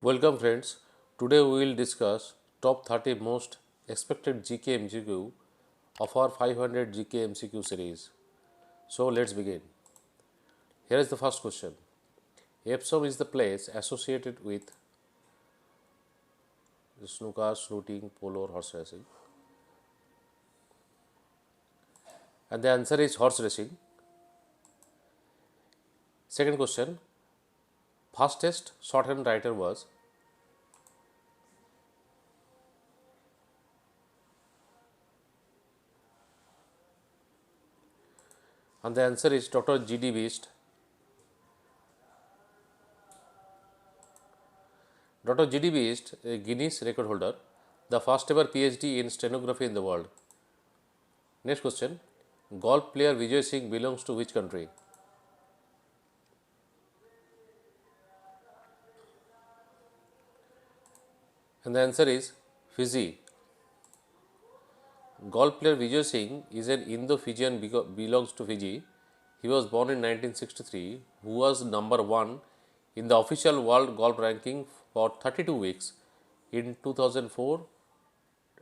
Welcome friends. Today we will discuss top 30 most expected GK MCQ of our 500 GK MCQ series. So let's begin. Here is the first question. Epsom is the place associated with snooker, shooting, polo or horse racing. And the answer is horse racing. Second question. Fastest shorthand writer was. And the answer is Dr. G.D. Beast. Dr. G.D. Beast, a Guinness record holder, the first ever PhD in stenography in the world. Next question. Golf player Vijay Singh belongs to which country? And the answer is Fiji. Golf player Vijay Singh is an Indo-Fijian belongs to Fiji. He was born in 1963, who was number 1 in the official world golf ranking for 32 weeks in 2004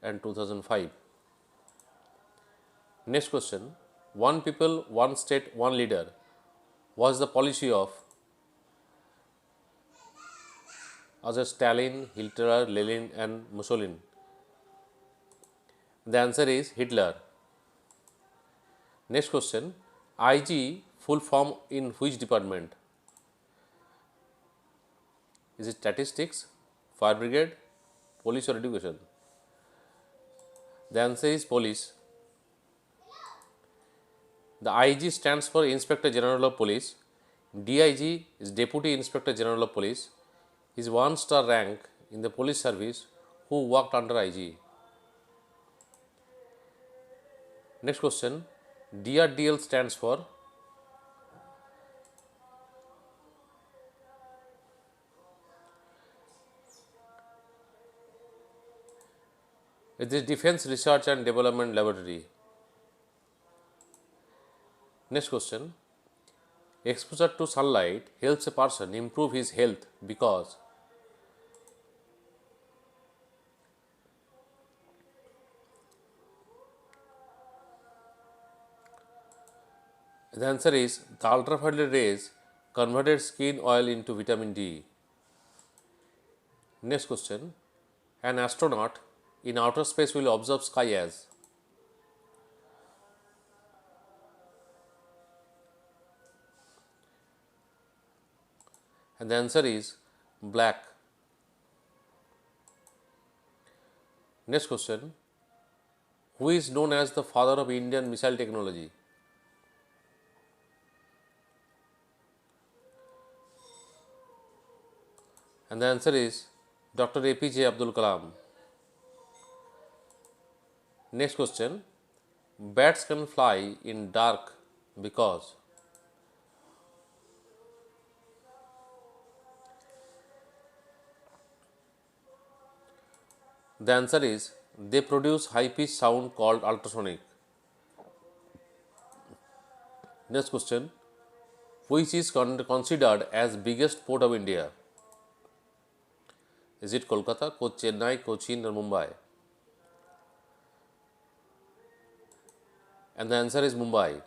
and 2005. Next question. One people, one state, one leader was the policy of as a Stalin, Hitler, Lenin and Mussolini. The answer is Hitler. Next question. IG full form in which department? Is it statistics, fire brigade, police or education? The answer is police. The IG stands for Inspector General of Police. DIG is Deputy Inspector General of Police. Is one-star rank in the police service who worked under IG. Next question. DRDL stands for. It is Defense Research and Development Laboratory. Next question. Exposure to sunlight helps a person improve his health because. The answer is the ultraviolet rays converted skin oil into vitamin D. Next question. An astronaut in outer space will observe sky as. And the answer is black. Next question. Who is known as the father of Indian missile technology? And the answer is Dr. APJ Abdul Kalam. Next question. Bats can fly in dark because. The answer is they produce high pitched sound called ultrasonic. Next question. Which is considered as biggest port of India? Is it Kolkata, Chennai, Cochin or Mumbai? And the answer is Mumbai.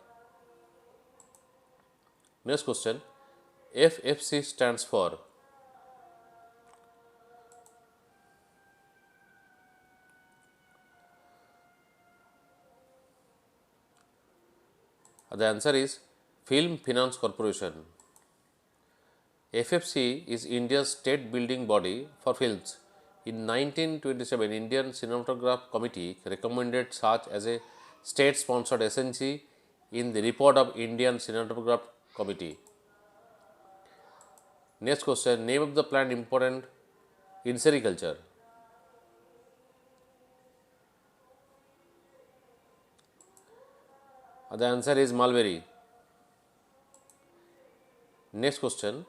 Next question. FFC stands for. The answer is Film Finance Corporation. FFC is India's state building body for films. In 1927, Indian Cinematograph Committee recommended such as a state-sponsored SNC in the report of Indian Cinematograph Committee. Next question. Name of the plant important in sericulture. The answer is mulberry. Next question.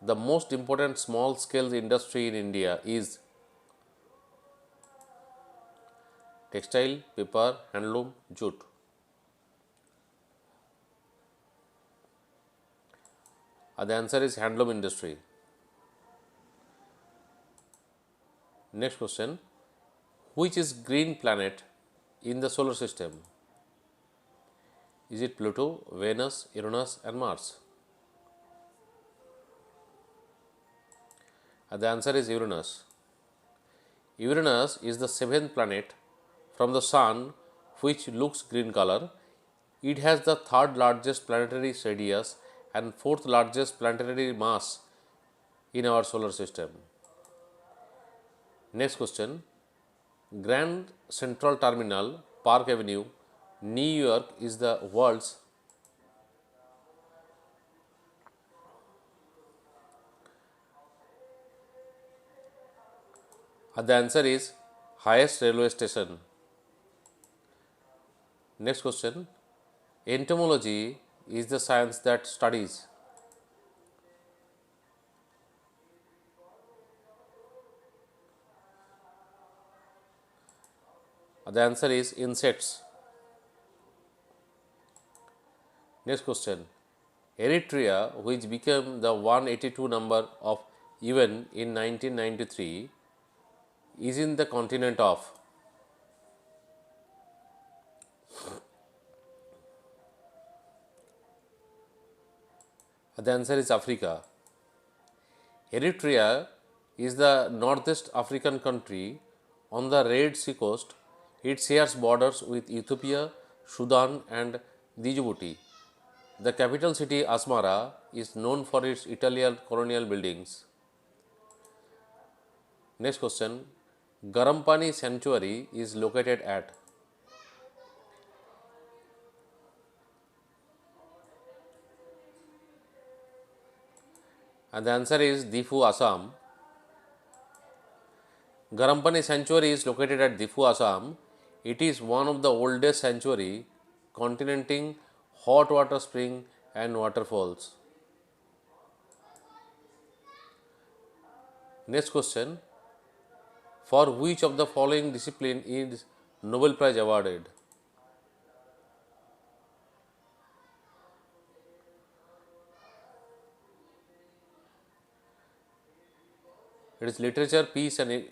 The most important small scale industry in India is textile, paper, handloom, jute. The answer is handloom industry. Next question, which is green planet in the solar system? Is it Pluto, Venus, Uranus and Mars? The answer is Uranus. Uranus is the seventh planet from the Sun which looks green color. It has the third largest planetary radius and fourth largest planetary mass in our solar system. Next question, Grand Central Terminal, Park Avenue, New York is the world's the answer is highest railway station. Next question, entomology is the science that studies. The answer is insects. Next question, Eritrea, which became the 182 number of UN in 1993, is in the continent of. The answer is Africa. Eritrea is the northeast African country on the Red Sea coast. It shares borders with Ethiopia, Sudan and Djibouti. The capital city Asmara is known for its Italian colonial buildings. Next question, Garampani Sanctuary is located at. And the answer is Difu, Assam. Garampani Sanctuary is located at Difu, Assam. It is one of the oldest sanctuary containing hot water spring and waterfalls. Next question, for which of the following discipline is Nobel Prize awarded? It is literature, peace and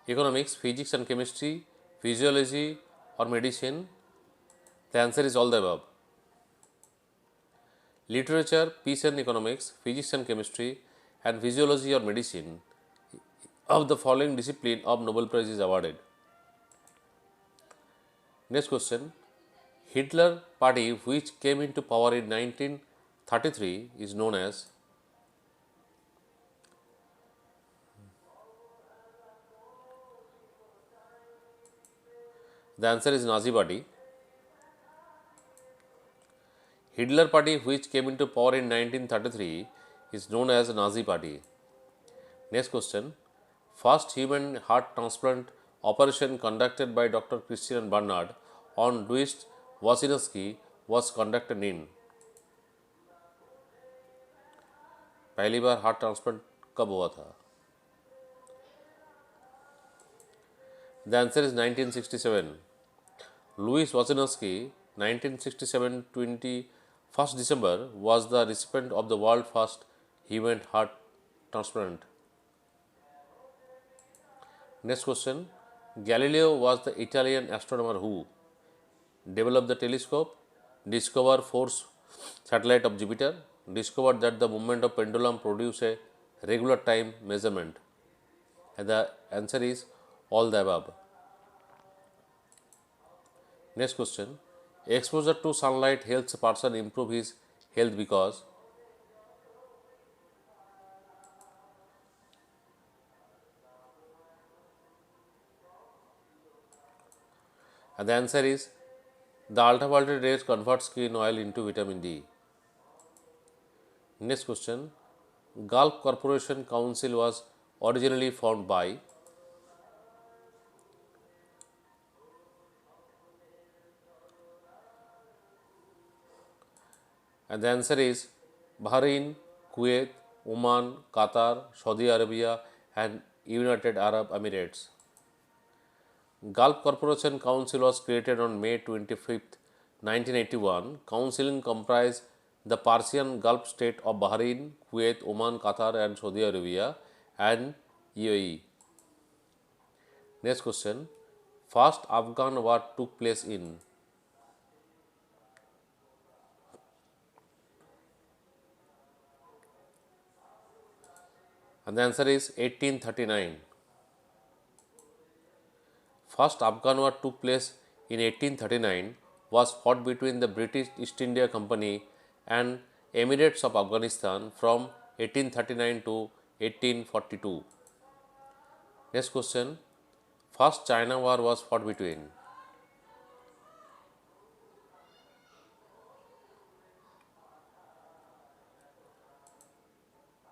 economics, physics and chemistry, physiology or medicine. The answer is all the above. Literature, peace and economics, physics and chemistry and physiology or medicine of the following discipline of Nobel Prize is awarded. Next question, Hitler party which came into power in 1933 is known as. The answer is Nazi party. Hitler party which came into power in 1933 is known as Nazi party. Next question, first human heart transplant operation conducted by Dr. Christian Barnard on Louis Wasinski was conducted in. पहली बार heart transplant कब हुआ था? The answer is 1967. Louis Wasinski, 1967 21st December was the recipient of the world first human heart transplant. Next question, Galileo was the Italian astronomer who developed the telescope, discovered force satellite of Jupiter, discovered that the movement of pendulum produce a regular time measurement. And the answer is all the above. Next question, exposure to sunlight helps a person improve his health because. And the answer is the ultraviolet rays convert skin oil into vitamin D. Next question, Gulf Corporation Council was originally formed by. And the answer is Bahrain, Kuwait, Oman, Qatar, Saudi Arabia and United Arab Emirates. Gulf Corporation Council was created on May 25th, 1981. Council comprised the Persian Gulf state of Bahrain, Kuwait, Oman, Qatar and Saudi Arabia and UAE. Next question. First Afghan war took place in. And the answer is 1839. First Afghan war took place in 1839, was fought between the British East India Company and Emirates of Afghanistan from 1839 to 1842. Next question. First China war was fought between.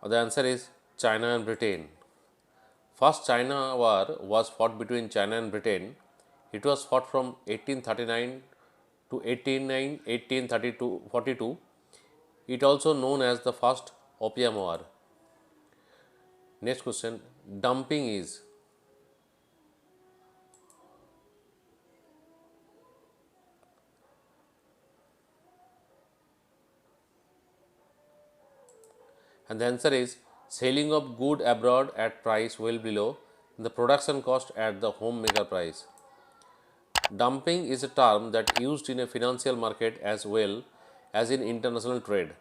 The answer is China and Britain. First China war was fought between China and Britain. It was fought from 1839 to 1832 42. It also known as the First Opium War. Next question. Dumping is. And the answer is selling of good abroad at price well below the production cost at the home maker price. Dumping is a term that used in a financial market as well as in international trade.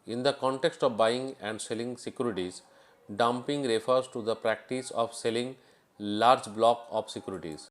In the context of buying and selling securities, dumping refers to the practice of selling large block of securities.